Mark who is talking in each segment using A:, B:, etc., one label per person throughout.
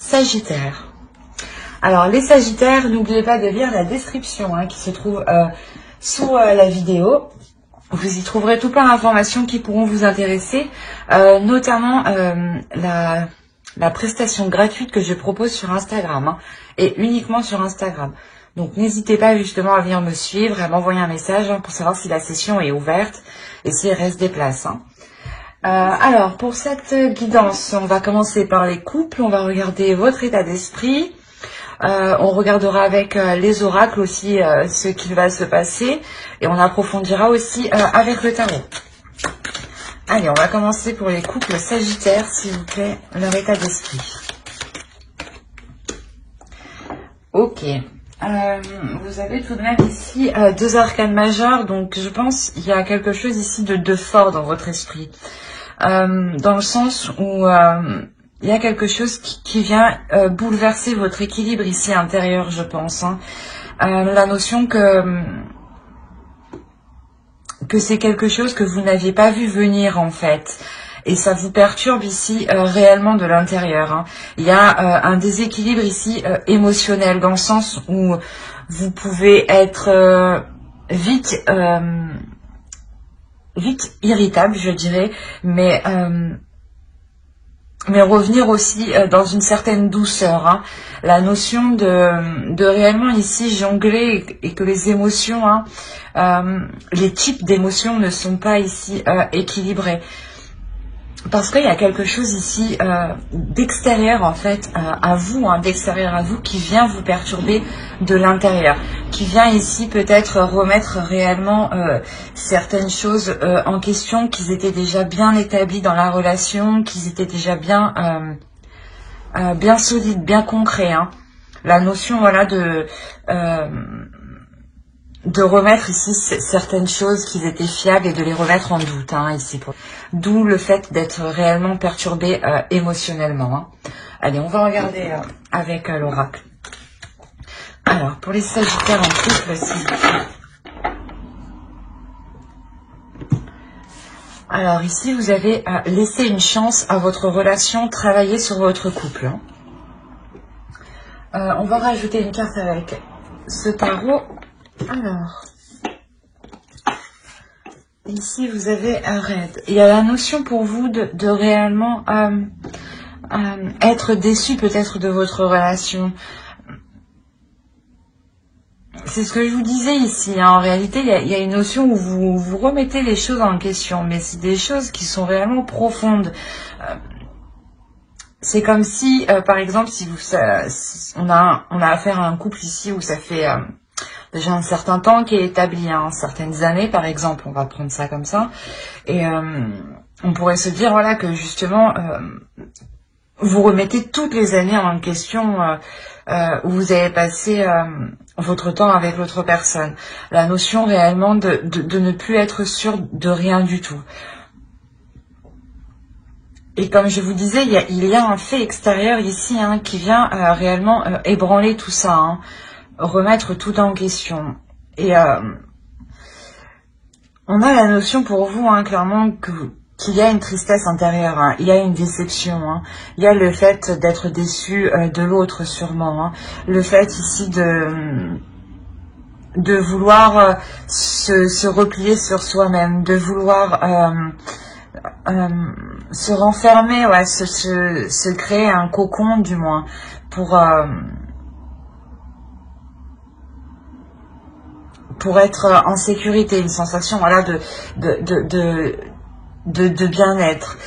A: Sagittaire. Alors les Sagittaires, n'oubliez pas de lire la description qui se trouve sous la vidéo. Vous y trouverez tout plein d'informations qui pourront vous intéresser, notamment la prestation gratuite que je propose sur Instagram, et uniquement sur Instagram. Donc n'hésitez pas justement à venir me suivre, à m'envoyer un message pour savoir si la session est ouverte et s'il reste des places. Alors pour cette guidance, on va commencer par les couples, on va regarder votre état d'esprit. On regardera avec les oracles aussi ce qu'il va se passer et on approfondira aussi avec le tarot. Allez, on va commencer pour les couples sagittaires, s'il vous plaît, leur état d'esprit. Ok. Vous avez tout de même ici deux arcanes majeures, donc je pense qu'il y a quelque chose ici de fort dans votre esprit. Dans le sens où il y a quelque chose qui vient bouleverser votre équilibre ici intérieur, je pense. La notion que c'est quelque chose que vous n'aviez pas vu venir en fait. Et ça vous perturbe ici réellement de l'intérieur. Il y a un déséquilibre ici émotionnel, dans le sens où vous pouvez être vite irritable, je dirais, mais revenir aussi dans une certaine douceur. La notion de réellement ici jongler et que les émotions, les types d'émotions ne sont pas ici équilibrés. Parce qu'il y a quelque chose ici d'extérieur en fait à vous, d'extérieur à vous qui vient vous perturber de l'intérieur, qui vient ici peut-être remettre réellement certaines choses en question, qu'ils étaient déjà bien établis dans la relation, qu'ils étaient déjà bien solides, bien concrets. La notion voilà de remettre ici certaines choses qui étaient fiables et de les remettre en doute ici. D'où le fait d'être réellement perturbé émotionnellement. Allez, on va regarder avec l'oracle. Alors, pour les Sagittaires en couple, s'il vous plaît. Alors ici, vous avez laissé une chance à votre relation, travailler sur votre couple. On va rajouter une carte avec ce tarot. Alors, ici vous avez un raid. Il y a la notion pour vous de réellement être déçu peut-être de votre relation. C'est ce que je vous disais ici. En réalité, il y a une notion où vous remettez les choses en question, mais c'est des choses qui sont réellement profondes. C'est comme si, par exemple, si on a affaire à un couple ici où ça fait déjà un certain temps qui est établi, certaines années par exemple, on va prendre ça comme ça, et on pourrait se dire voilà que justement vous remettez toutes les années en question où vous avez passé votre temps avec l'autre personne, la notion réellement de ne plus être sûr de rien du tout. Et comme je vous disais, il y a un fait extérieur ici qui vient réellement ébranler tout ça, remettre tout en question. Et on a la notion pour vous, clairement, qu'il y a une tristesse intérieure, il y a une déception, il y a le fait d'être déçu de l'autre sûrement, le fait ici de vouloir se replier sur soi-même, de vouloir se renfermer, se créer un cocon du moins, pour être en sécurité, une sensation voilà de bien-être.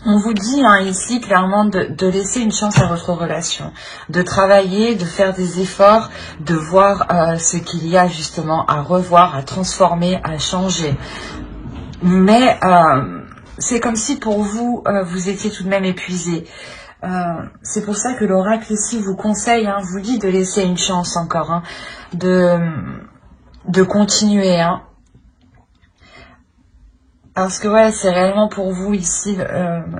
A: On vous dit ici clairement de laisser une chance à votre relation, de travailler, de faire des efforts, de voir ce qu'il y a justement à revoir, à transformer, à changer. Mais c'est comme si pour vous, vous étiez tout de même épuisé. C'est pour ça que l'oracle ici vous conseille, vous dit de laisser une chance encore, de continuer. Parce que ouais, c'est réellement pour vous ici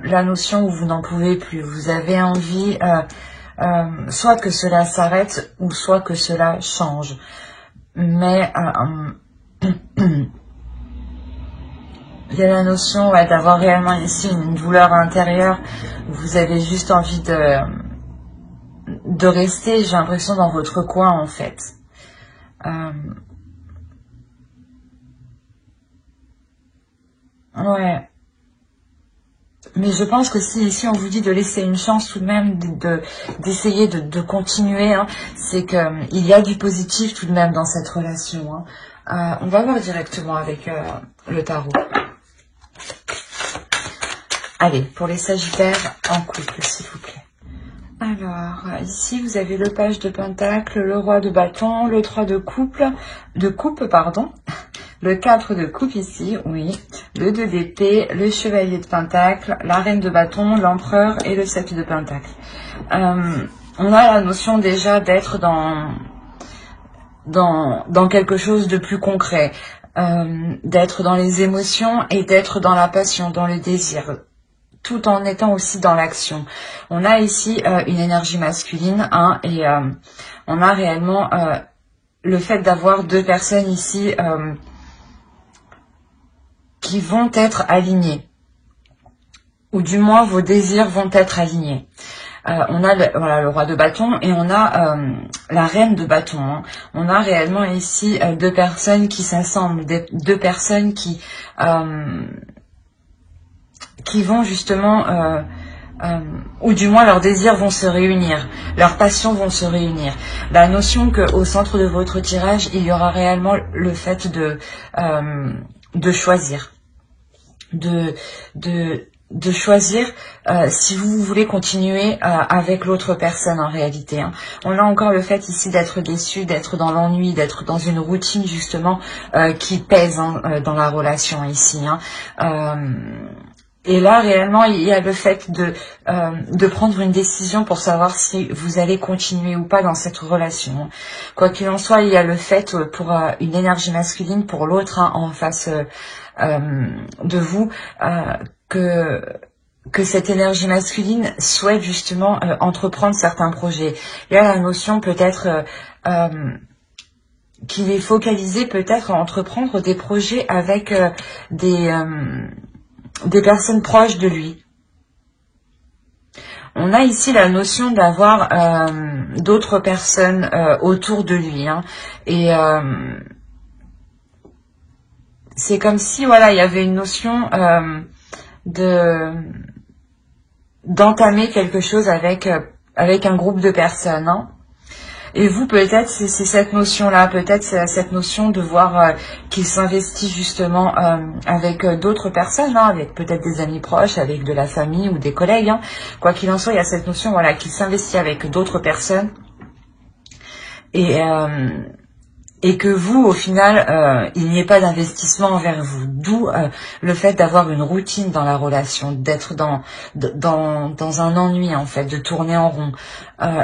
A: la notion où vous n'en pouvez plus. Vous avez envie soit que cela s'arrête ou soit que cela change. Mais Il y a la notion ouais, d'avoir réellement ici une douleur intérieure. Vous avez juste envie de rester, j'ai l'impression, dans votre coin en fait. Ouais. Mais je pense que si on vous dit de laisser une chance tout de même, d'essayer de continuer, hein, c'est qu'il y a du positif tout de même dans cette relation. Hein. On va voir directement avec le tarot. Allez, pour les Sagittaires en couple, s'il vous plaît. Alors, ici, vous avez le page de Pentacle, le roi de bâton, le 3 de coupe, pardon. Le 4 de coupe ici, oui. Le 2 d'épée, le chevalier de pentacle, la reine de bâton, l'empereur et le 7 de pentacle. On a la notion déjà d'être dans quelque chose de plus concret. D'être dans les émotions et d'être dans la passion, dans le désir. Tout en étant aussi dans l'action. On a ici une énergie masculine hein, et on a réellement le fait d'avoir deux personnes ici qui vont être alignés, ou du moins vos désirs vont être alignés. On a le roi de bâton et on a la reine de bâton. Hein. On a réellement ici deux personnes qui s'assemblent, deux personnes qui vont justement, ou du moins leurs désirs vont se réunir, leurs passions vont se réunir. La notion qu'au centre de votre tirage, il y aura réellement le fait de choisir, de choisir si vous voulez continuer avec l'autre personne en réalité. Hein. On a encore le fait ici d'être déçu, d'être dans l'ennui, d'être dans une routine justement qui pèse hein, dans la relation ici. Hein. Et là, réellement, il y a le fait de prendre une décision pour savoir si vous allez continuer ou pas dans cette relation. Quoi qu'il en soit, il y a le fait pour une énergie masculine, pour l'autre hein, en face de vous, que cette énergie masculine souhaite justement entreprendre certains projets. Il y a la notion peut-être qu'il est focalisé peut-être à entreprendre des projets avec des personnes proches de lui. On a ici la notion d'avoir d'autres personnes autour de lui. Hein, et c'est comme si voilà, il y avait une notion d'entamer quelque chose avec un groupe de personnes. Hein. Et vous, peut-être, c'est cette notion-là, peut-être c'est cette notion de voir qu'il s'investit justement avec d'autres personnes, hein, avec peut-être des amis proches, avec de la famille ou des collègues. Hein. Quoi qu'il en soit, il y a cette notion voilà, qu'il s'investit avec d'autres personnes. Et que vous, au final, il n'y ait pas d'investissement envers vous. D'où le fait d'avoir une routine dans la relation, d'être dans un ennui, en fait, de tourner en rond.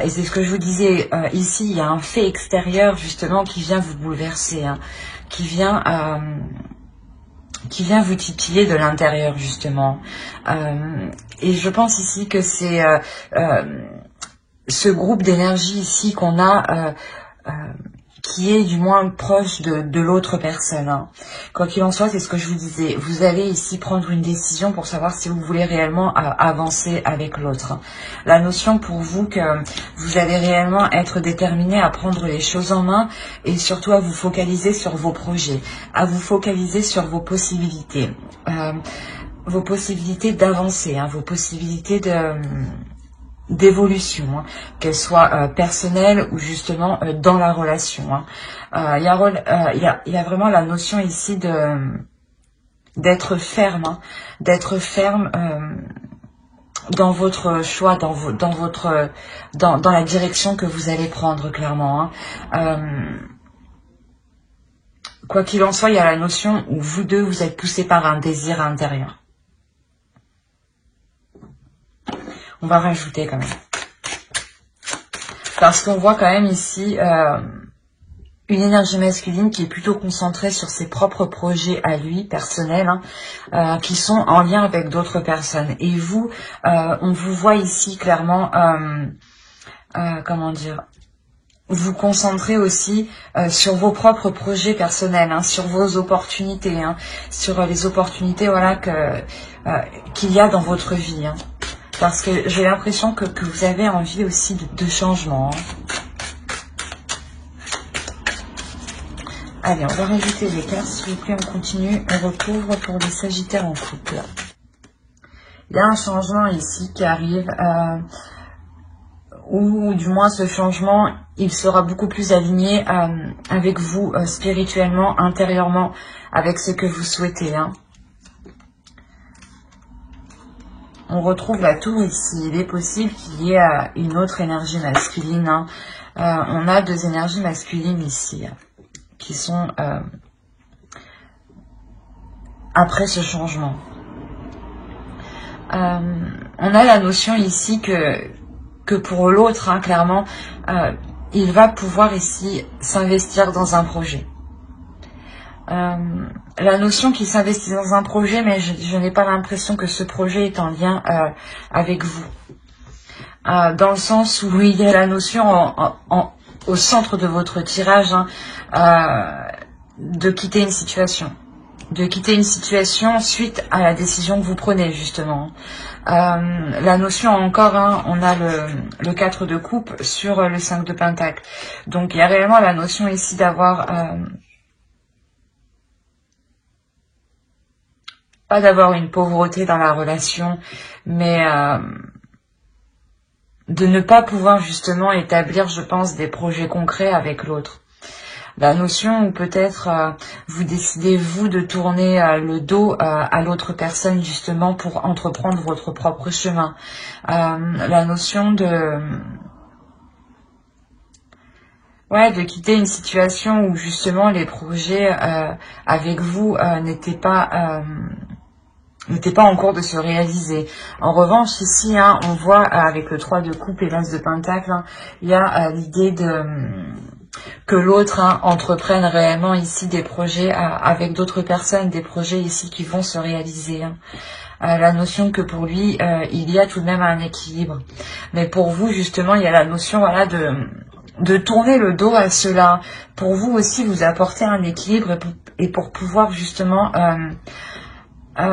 A: Et c'est ce que je vous disais, ici, il y a un fait extérieur, justement, qui vient vous bouleverser, hein, qui vient vous titiller de l'intérieur, justement. Et je pense ici que c'est ce groupe d'énergie ici qu'on a... qui est du moins proche de l'autre personne. Hein. Quoi qu'il en soit, c'est ce que je vous disais. Vous allez ici prendre une décision pour savoir si vous voulez réellement avancer avec l'autre. La notion pour vous que vous allez réellement être déterminé à prendre les choses en main et surtout à vous focaliser sur vos projets, à vous focaliser sur vos possibilités d'avancer, hein, vos possibilités d'évolution, hein, qu'elle soit personnelle ou justement dans la relation. Hein. Il y a vraiment la notion ici d'être ferme, hein, d'être ferme dans votre choix, dans la direction que vous allez prendre clairement. Hein. Quoi qu'il en soit, il y a la notion où vous deux vous êtes poussés par un désir intérieur. On va rajouter quand même. Parce qu'on voit quand même ici une énergie masculine qui est plutôt concentrée sur ses propres projets à lui, personnels, hein, qui sont en lien avec d'autres personnes. Et vous, on vous voit ici clairement, comment dire, vous concentrer aussi sur vos propres projets personnels, hein, sur vos opportunités, hein, sur les opportunités voilà qu'il y a dans votre vie. Hein. Parce que j'ai l'impression que vous avez envie aussi de changement. Hein. Allez, on va rajouter les cartes, s'il vous plaît, on continue. On recouvre pour les Sagittaires en couple. Il y a un changement ici qui arrive, ou du moins ce changement, il sera beaucoup plus aligné avec vous, spirituellement, intérieurement, avec ce que vous souhaitez. Hein. On retrouve la tour ici. Il est possible qu'il y ait une autre énergie masculine. Hein. On a deux énergies masculines ici, qui sont après ce changement. On a la notion ici que pour l'autre, hein, clairement, il va pouvoir ici s'investir dans un projet. La notion qu'il s'investit dans un projet, mais je n'ai pas l'impression que ce projet est en lien avec vous. Dans le sens où il y a la notion au centre de votre tirage, hein, de quitter une situation. De quitter une situation suite à la décision que vous prenez, justement. La notion encore, hein, on a le 4 de coupe sur le 5 de pentacle. Donc il y a réellement la notion ici d'avoir... pas d'avoir une pauvreté dans la relation, mais de ne pas pouvoir justement établir, je pense, des projets concrets avec l'autre. La notion où peut-être vous décidez, vous, de tourner le dos à l'autre personne, justement, pour entreprendre votre propre chemin. La notion de quitter une situation où, justement, les projets avec vous n'étaient pas en cours de se réaliser. En revanche, ici, hein, on voit avec le 3 de coupe et l'As de pentacle, hein, il y a l'idée que l'autre, hein, entreprenne réellement ici des projets avec d'autres personnes, des projets ici qui vont se réaliser. Hein. La notion que pour lui, il y a tout de même un équilibre. Mais pour vous, justement, il y a la notion voilà, de tourner le dos à cela. Pour vous aussi, vous apporter un équilibre et pour pouvoir justement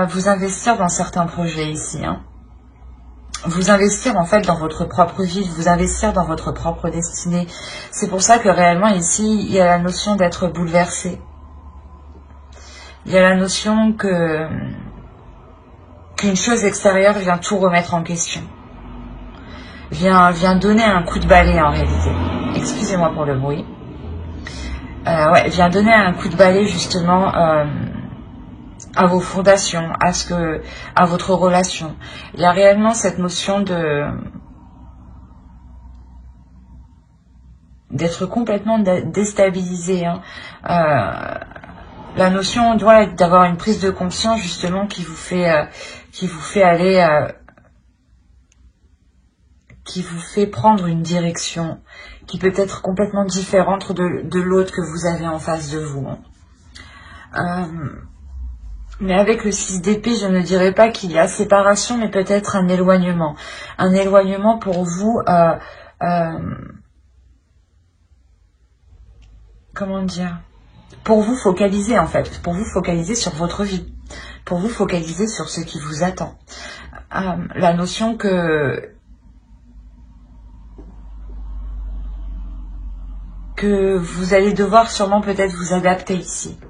A: vous investir dans certains projets ici. Hein. Vous investir en fait dans votre propre vie, vous investir dans votre propre destinée. C'est pour ça que réellement ici, il y a la notion d'être bouleversé. Il y a la notion qu'une chose extérieure vient tout remettre en question. Vient donner un coup de balai en réalité. Excusez-moi pour le bruit. Vient donner un coup de balai justement à vos fondations, à votre relation. Il y a réellement cette notion d'être complètement déstabilisé. Hein. La notion doit être d'avoir une prise de conscience justement qui vous fait aller, qui vous fait prendre une direction qui peut être complètement différente de l'autre que vous avez en face de vous. Hein. Mais avec le 6 d'épée, je ne dirais pas qu'il y a séparation, mais peut-être un éloignement. Un éloignement pour vous, comment dire, pour vous focaliser en fait, pour vous focaliser sur votre vie, pour vous focaliser sur ce qui vous attend. La notion que vous allez devoir sûrement peut-être vous adapter ici.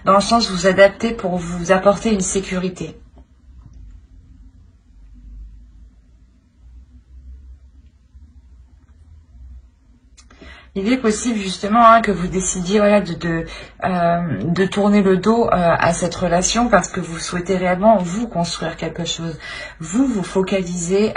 A: Dans le sens vous adapter pour vous apporter une sécurité. Il est possible justement hein, que vous décidiez voilà, de tourner le dos à cette relation parce que vous souhaitez réellement vous construire quelque chose. Vous focalisez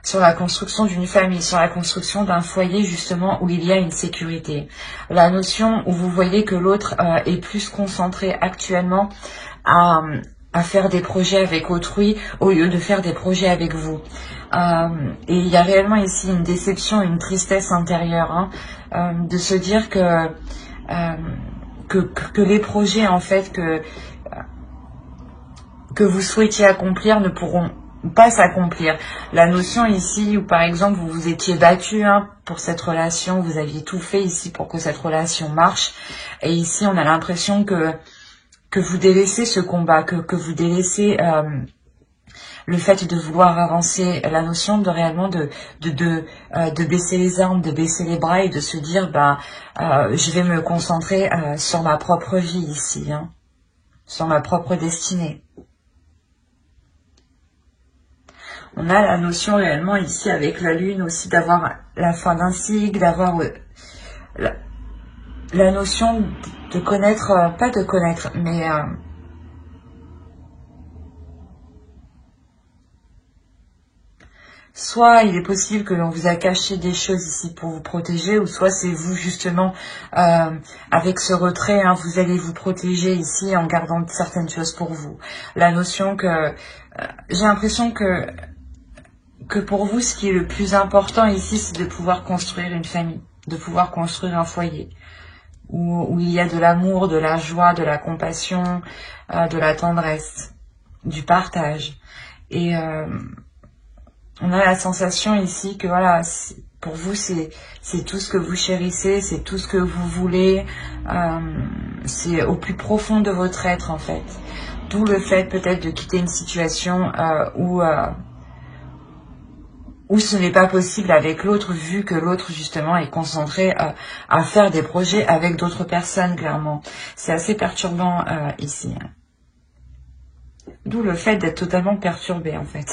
A: sur la construction d'une famille, sur la construction d'un foyer justement où il y a une sécurité. La notion où vous voyez que l'autre est plus concentré actuellement à faire des projets avec autrui au lieu de faire des projets avec vous. Et il y a réellement ici une déception, une tristesse intérieure, hein, de se dire que les projets en fait que vous souhaitiez accomplir ne pourront pas s'accomplir. La notion ici où par exemple vous vous étiez battu pour cette relation, vous aviez tout fait ici pour que cette relation marche, et ici on a l'impression que vous délaissez ce combat, que vous délaissez le fait de vouloir avancer, la notion de réellement de baisser les armes, de baisser les bras et de se dire je vais me concentrer sur ma propre vie ici, sur ma propre destinée. On a la notion réellement ici avec la lune aussi d'avoir la fin d'un cycle, d'avoir la notion de connaître, pas de connaître, mais soit il est possible que l'on vous a caché des choses ici pour vous protéger, ou soit c'est vous justement, avec ce retrait, vous allez vous protéger ici en gardant certaines choses pour vous. La notion que, j'ai l'impression que pour vous, ce qui est le plus important ici, c'est de pouvoir construire une famille, de pouvoir construire un foyer, où il y a de l'amour, de la joie, de la compassion, de la tendresse, du partage. Et on a la sensation ici que voilà, pour vous, c'est tout ce que vous chérissez, c'est tout ce que vous voulez, c'est au plus profond de votre être en fait. D'où le fait peut-être de quitter une situation où ce n'est pas possible avec l'autre, vu que l'autre justement est concentré à faire des projets avec d'autres personnes, clairement. C'est assez perturbant ici. D'où le fait d'être totalement perturbé en fait.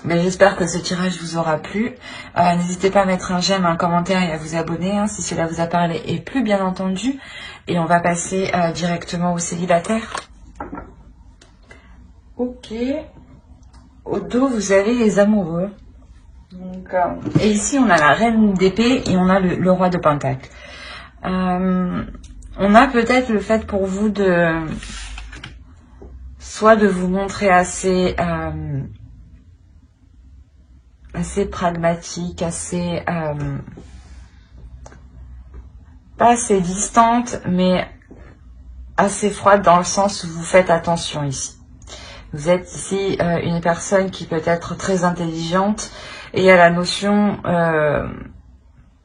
A: Mais j'espère que ce tirage vous aura plu. N'hésitez pas à mettre un j'aime, un commentaire et à vous abonner si cela vous a parlé et plu, bien entendu. Et on va passer directement aux célibataires. Ok. Au dos, vous avez les amoureux. Donc, et ici, on a la reine d'épée et on a le roi de pentacle. On a peut-être le fait pour vous soit de vous montrer assez pragmatique, assez pas assez distante, mais assez froide dans le sens où vous faites attention ici. Vous êtes ici une personne qui peut être très intelligente et il y a la notion,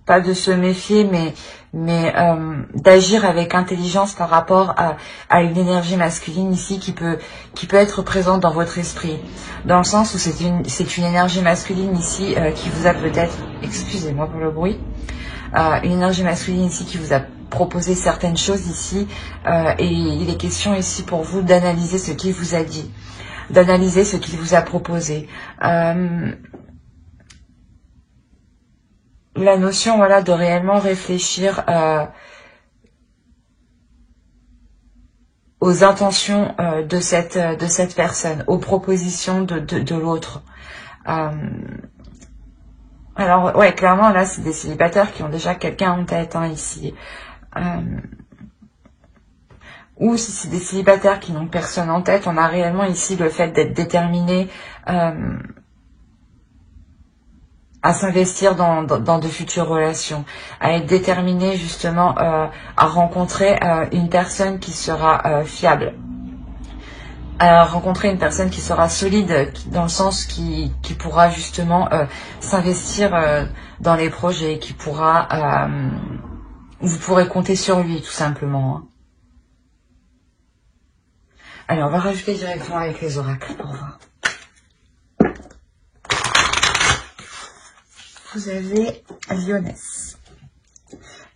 A: pas de se méfier, mais d'agir avec intelligence par rapport à une énergie masculine ici qui peut être présente dans votre esprit. Dans le sens où c'est une énergie masculine ici qui vous a peut-être, excusez-moi pour le bruit, une énergie masculine ici qui vous a proposé certaines choses ici et il est question ici pour vous d'analyser ce qu'il vous a dit, d'analyser ce qu'il vous a proposé. La notion voilà, de réellement réfléchir aux intentions de cette personne, aux propositions de l'autre. Alors, ouais, clairement, là, c'est des célibataires qui ont déjà quelqu'un en tête, ici. Ou si c'est des célibataires qui n'ont personne en tête, on a réellement ici le fait d'être déterminé à s'investir dans de futures relations, à être déterminé justement à rencontrer une personne qui sera fiable, à rencontrer une personne qui sera solide, dans le sens qui pourra justement s'investir dans les projets, qui pourra, vous pourrez compter sur lui tout simplement. Allez, on va rajouter directement avec les oracles pour voir. Vous avez Lyonesse.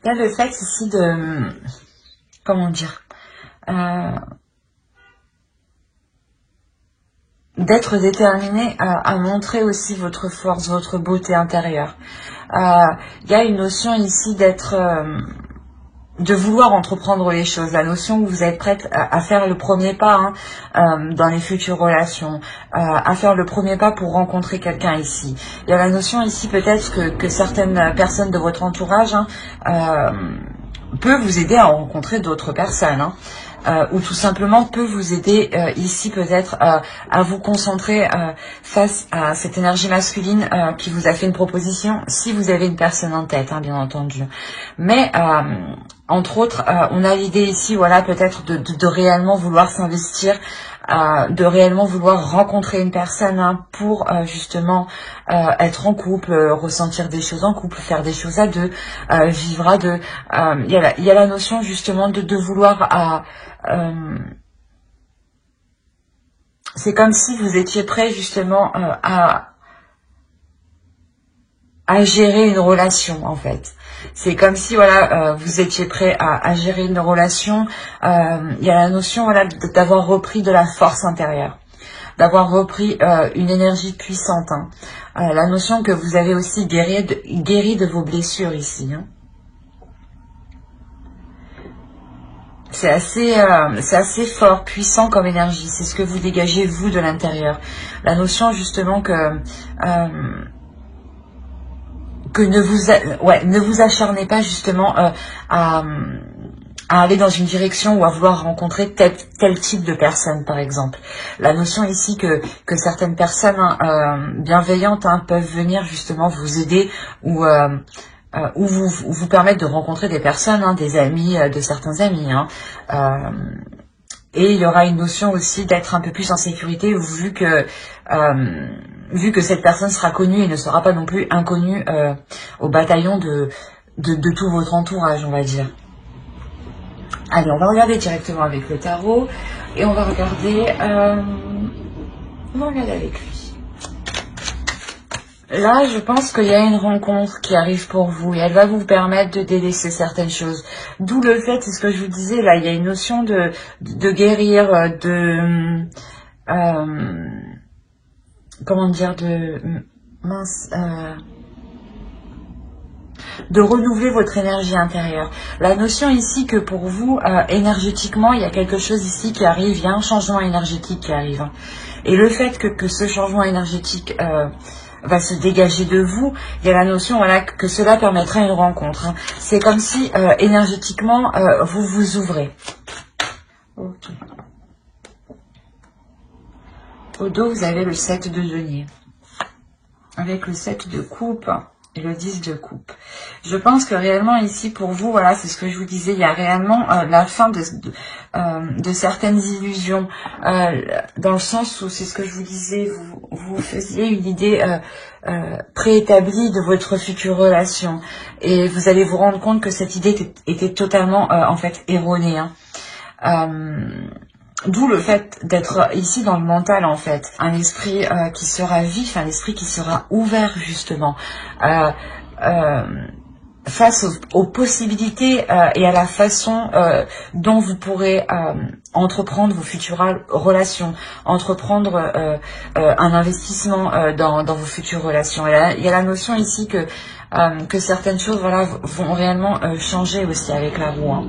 A: Il y a le fait ici de, comment dire, d'être déterminé à montrer aussi votre force, votre beauté intérieure. Il y a une notion ici d'être, de vouloir entreprendre les choses, la notion où vous êtes prête à faire le premier pas dans les futures relations, à faire le premier pas pour rencontrer quelqu'un ici. Il y a la notion ici peut-être que certaines personnes de votre entourage peuvent vous aider à rencontrer d'autres personnes. Ou tout simplement peut vous aider ici peut-être à vous concentrer face à cette énergie masculine qui vous a fait une proposition, si vous avez une personne en tête, bien entendu. Mais entre autres, on a l'idée ici, voilà, peut-être de réellement vouloir s'investir de réellement vouloir rencontrer une personne hein, pour justement être en couple, ressentir des choses en couple, faire des choses à deux, vivre à deux. Il y a la notion justement de vouloir... c'est comme si vous étiez prêt justement à gérer une relation en fait. C'est comme si voilà vous étiez prêt à gérer une relation. Il y a la notion voilà d'avoir repris de la force intérieure, d'avoir repris une énergie puissante. Hein. La notion que vous avez aussi guéri de vos blessures ici. Hein. C'est assez fort, puissant comme énergie. C'est ce que vous dégagez vous de l'intérieur. La notion justement que ne vous acharnez pas justement à aller dans une direction ou à vouloir rencontrer tel type de personne par exemple. La notion ici que certaines personnes bienveillantes hein, peuvent venir justement vous aider ou vous permettre de rencontrer des personnes, hein, des amis, de certains amis. Hein. Et il y aura une notion aussi d'être un peu plus en sécurité vu que cette personne sera connue et ne sera pas non plus inconnue au bataillon de tout votre entourage, on va dire. Allez, on va regarder directement avec le tarot et on va regarder avec lui. Là, je pense qu'il y a une rencontre qui arrive pour vous et elle va vous permettre de délaisser certaines choses. D'où le fait, c'est ce que je vous disais, là, il y a une notion de guérir, comment dire, de renouveler votre énergie intérieure. La notion ici que pour vous, énergétiquement, il y a quelque chose ici qui arrive, il y a un changement énergétique qui arrive. Et le fait que ce changement énergétique va se dégager de vous, il y a la notion voilà, que cela permettra une rencontre. Hein. C'est comme si énergétiquement, vous vous ouvrez. Okay. Au dos, vous avez le 7 de denier. Avec le 7 de coupe et le 10 de coupe. Je pense que réellement ici pour vous, voilà, c'est ce que je vous disais, il y a réellement la fin de certaines illusions, dans le sens où c'est ce que je vous disais, vous faisiez une idée préétablie de votre future relation et vous allez vous rendre compte que cette idée était totalement en fait erronée. Hein. D'où le fait d'être ici dans le mental en fait, un esprit qui sera vif, un esprit qui sera ouvert justement face aux possibilités et à la façon dont vous pourrez entreprendre vos futures relations, entreprendre un investissement dans vos futures relations. Et il y a la notion ici que certaines choses voilà, vont réellement changer aussi avec la roue. Hein.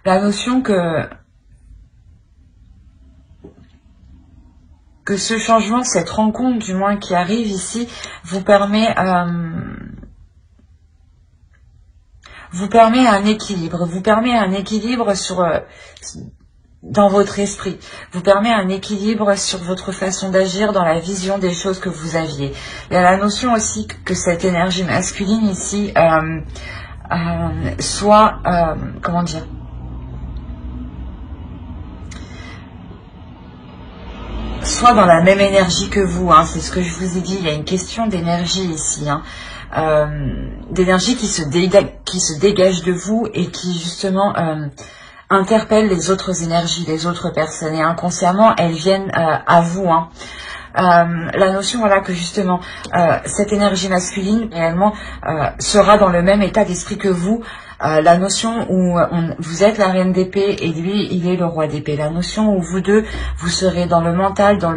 A: La notion que ce changement, cette rencontre du moins qui arrive ici, vous permet un équilibre, dans votre esprit, vous permet un équilibre sur votre façon d'agir dans la vision des choses que vous aviez. Il y a la notion aussi que cette énergie masculine ici soit, comment dire, soit dans la même énergie que vous, hein, c'est ce que je vous ai dit, il y a une question d'énergie ici, hein, d'énergie qui se dégage de vous et qui justement interpelle les autres énergies, les autres personnes, et inconsciemment elles viennent à vous. Hein. La notion voilà que justement cette énergie masculine réellement sera dans le même état d'esprit que vous. La notion où vous êtes la reine d'épée et lui il est le roi d'épée. La notion où vous deux vous serez dans le mental, dans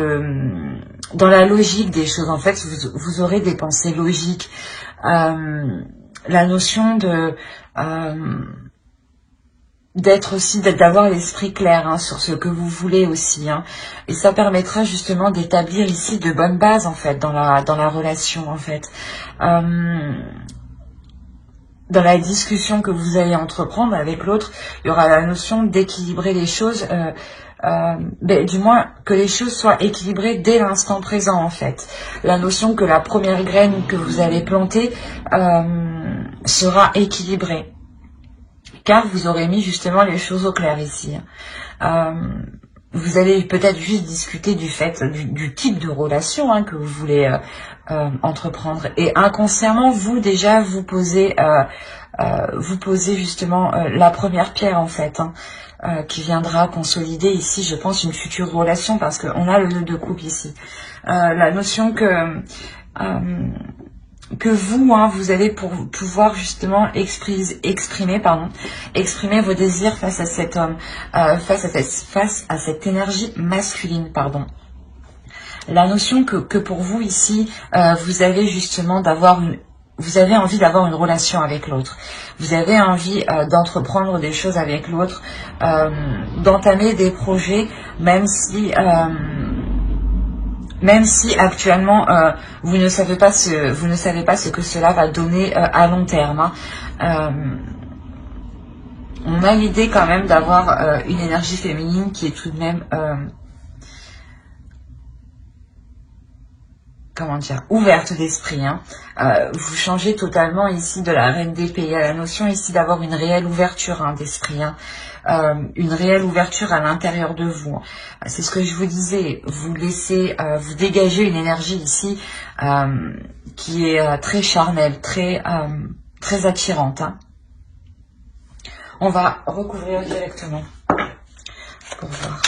A: la logique des choses. En fait vous aurez des pensées logiques. La notion d'être aussi, d'avoir l'esprit clair hein, sur ce que vous voulez aussi. Hein. Et ça permettra justement d'établir ici de bonnes bases en fait dans la relation en fait. Dans la discussion que vous allez entreprendre avec l'autre, il y aura la notion d'équilibrer les choses, du moins que les choses soient équilibrées dès l'instant présent en fait. La notion que la première graine que vous allez planter sera équilibrée. car vous aurez mis justement les choses au clair ici. Vous allez peut-être juste discuter du fait, du type de relation que vous voulez entreprendre. Et inconsciemment, vous déjà, vous posez justement la première pierre en fait, qui viendra consolider ici, je pense, une future relation, parce qu'on a le 2 de coupe ici. La notion que vous, vous allez pouvoir justement exprimer vos désirs face à cet homme, face à cette énergie masculine, pardon. La notion que pour vous ici, vous avez justement vous avez envie d'avoir une relation avec l'autre. Vous avez envie d'entreprendre des choses avec l'autre, d'entamer des projets, même si actuellement vous ne savez pas ce que cela va donner à long terme. On a l'idée quand même d'avoir une énergie féminine qui est tout de même comment dire, ouverte d'esprit. Vous changez totalement ici de la reine d'épée. Il y a la notion ici d'avoir une réelle ouverture d'esprit, une réelle ouverture à l'intérieur de vous. C'est ce que je vous disais, vous laissez, vous dégagez une énergie ici qui est très charnelle, très attirante. On va recouvrir directement pour voir.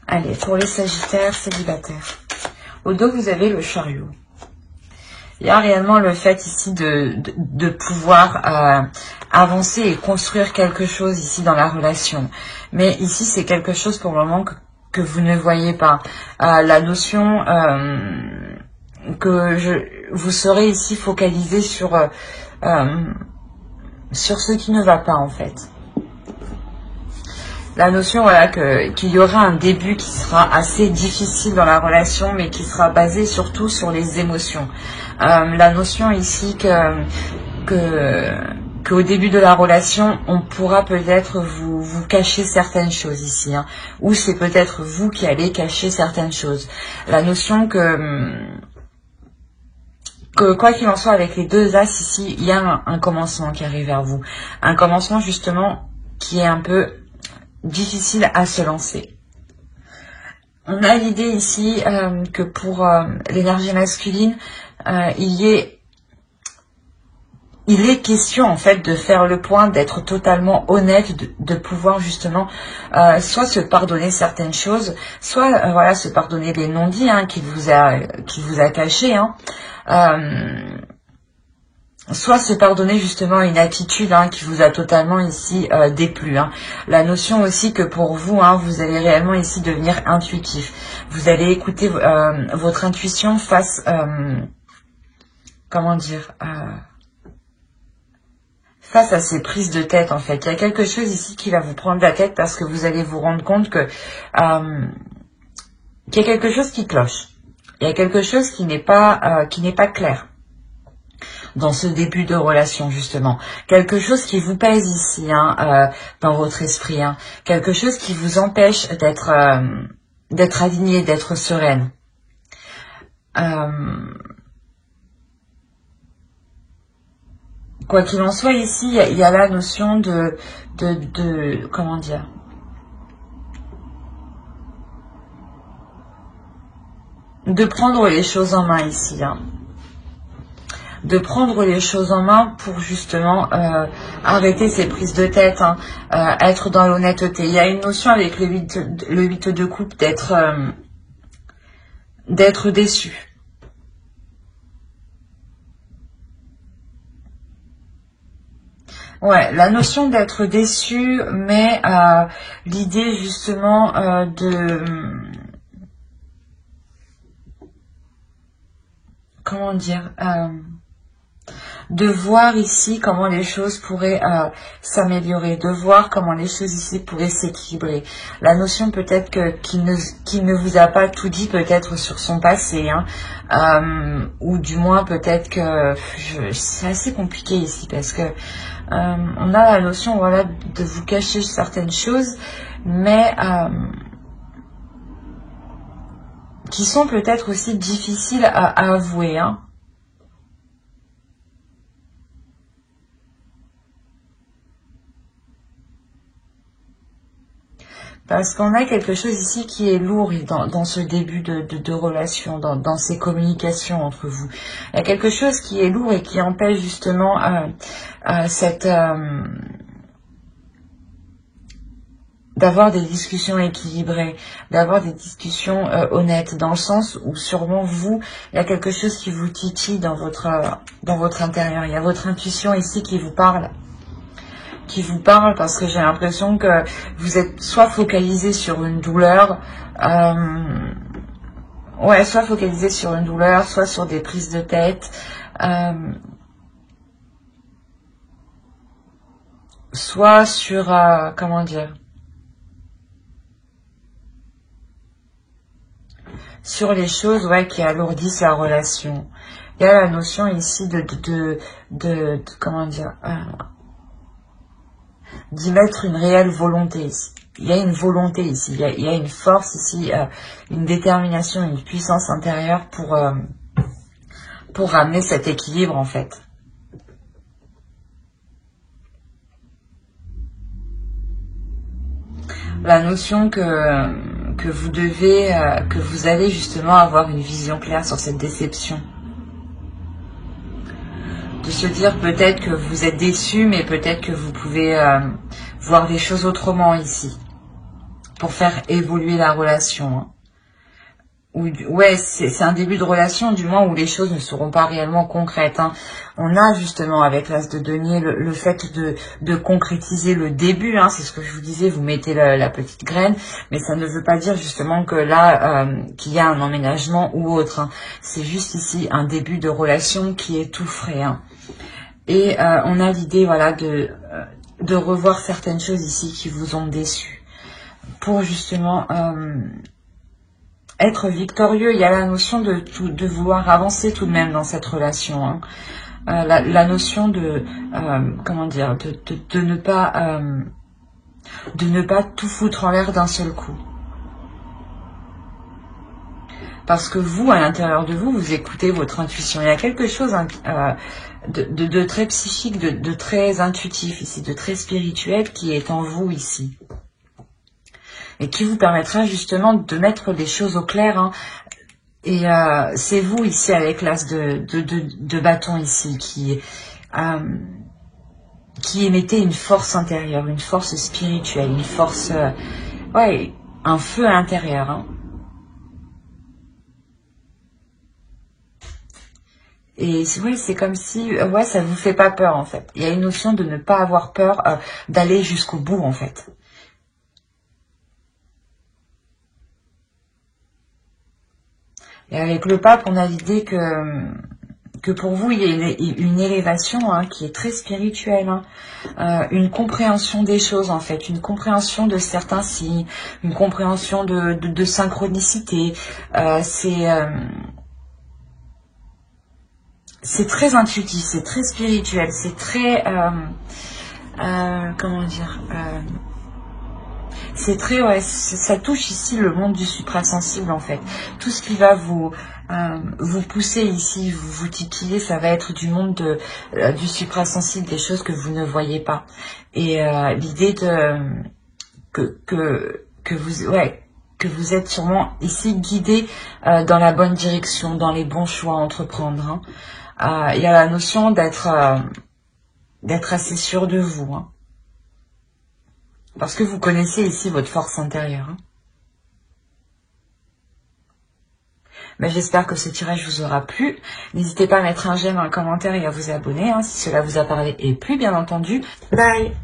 A: Allez, pour les Sagittaires célibataires. Au dos, vous avez le chariot. Il y a réellement le fait ici de pouvoir avancer et construire quelque chose ici dans la relation. Mais ici, c'est quelque chose pour le moment que vous ne voyez pas. La notion vous serez ici focalisé sur ce qui ne va pas en fait. La notion, voilà, qu'il y aura un début qui sera assez difficile dans la relation, mais qui sera basé surtout sur les émotions. La notion ici qu'au début de la relation, on pourra peut-être vous cacher certaines choses ici, ou c'est peut-être vous qui allez cacher certaines choses. La notion que quoi qu'il en soit, avec les 2 As ici, il y a un commencement qui arrive vers vous. Un commencement justement qui est un peu difficile à se lancer. On a l'idée ici que pour l'énergie masculine, il est question en fait de faire le point, d'être totalement honnête, de pouvoir justement soit se pardonner certaines choses, soit voilà, se pardonner les non-dits qu'il vous a cachés, soit se pardonner justement une attitude qui vous a totalement ici déplu. La notion aussi que pour vous, vous allez réellement ici devenir intuitif. Vous allez écouter votre intuition face, comment dire, face à ces prises de tête en fait. Il y a quelque chose ici qui va vous prendre la tête parce que vous allez vous rendre compte que qu'il y a quelque chose qui cloche. Il y a quelque chose qui n'est pas clair dans ce début de relation justement. Quelque chose qui vous pèse ici dans votre esprit. Quelque chose qui vous empêche d'être aligné, d'être sereine. Quoi qu'il en soit ici, il y a la notion de comment dire, de prendre les choses en main ici. De prendre les choses en main pour justement arrêter ces prises de tête, être dans l'honnêteté. Il y a une notion avec le 8 de coupe d'être déçu. Ouais, la notion d'être déçu, mais l'idée justement comment dire, de voir ici comment les choses pourraient s'améliorer, de voir comment les choses ici pourraient s'équilibrer. La notion peut-être qu'il ne vous a pas tout dit peut-être sur son passé, ou du moins peut-être que c'est assez compliqué ici parce que on a la notion voilà de vous cacher certaines choses, mais qui sont peut-être aussi difficiles à avouer, « Parce qu'on a quelque chose ici qui est lourd dans ce début de relation, dans ces communications entre vous. Il y a quelque chose qui est lourd et qui empêche justement d'avoir des discussions équilibrées, d'avoir des discussions honnêtes, dans le sens où sûrement vous, il y a quelque chose qui vous titille dans votre intérieur. Il y a votre intuition ici qui vous parle. Parce que j'ai l'impression que vous êtes soit focalisé sur une douleur, soit focalisé sur une douleur, soit sur des prises de tête, soit sur, comment dire, sur les choses qui alourdissent la relation. Il y a la notion ici de comment dire, d'y mettre une réelle volonté ici. Il y a une volonté ici, il y a une force ici, une détermination, une puissance intérieure pour ramener cet équilibre en fait. La notion que vous devez, que vous allez justement avoir une vision claire sur cette déception. De se dire peut-être que vous êtes déçu, mais peut-être que vous pouvez voir les choses autrement ici, pour faire évoluer la relation. Hein. C'est un début de relation, du moins où les choses ne seront pas réellement concrètes. Hein. On a justement avec l'As de denier le fait de concrétiser le début. Hein, c'est ce que je vous disais, vous mettez la petite graine, mais ça ne veut pas dire justement que là, qu'il y a un emménagement ou autre. Hein. C'est juste ici un début de relation qui est tout frais. Hein. Et on a l'idée de revoir certaines choses ici qui vous ont déçu. Pour justement être victorieux, il y a la notion de vouloir avancer tout de même dans cette relation. Hein. La notion de comment dire, de ne pas tout foutre en l'air d'un seul coup. Parce que vous, à l'intérieur de vous, vous écoutez votre intuition. Il y a quelque chose de très psychique, de très intuitif ici, de très spirituel qui est en vous ici. Et qui vous permettra justement de mettre les choses au clair. Hein. Et c'est vous ici avec l'As de bâton ici qui émettez une force intérieure, une force spirituelle, une force, un feu à l'intérieur. Hein. Et c'est comme si, ça vous fait pas peur en fait. Il y a une notion de ne pas avoir peur d'aller jusqu'au bout en fait. Et avec le pape, on a l'idée que pour vous, il y a une élévation hein, qui est très spirituelle. Hein. Une compréhension des choses, en fait. Une compréhension de certains signes. Une compréhension de synchronicité. C'est très intuitif, c'est très spirituel. C'est très... comment dire c'est très, ça touche ici le monde du suprasensible en fait. Tout ce qui va vous pousser ici, vous titiller, ça va être du monde du suprasensible, des choses que vous ne voyez pas. Et l'idée que vous êtes sûrement ici guidé dans la bonne direction, dans les bons choix à entreprendre. Hein. Il y a la notion d'être assez sûr de vous. Hein. Parce que vous connaissez ici votre force intérieure. Hein. Mais j'espère que ce tirage vous aura plu. N'hésitez pas à mettre un j'aime, un commentaire et à vous abonner hein, si cela vous a parlé et plu bien entendu. Bye!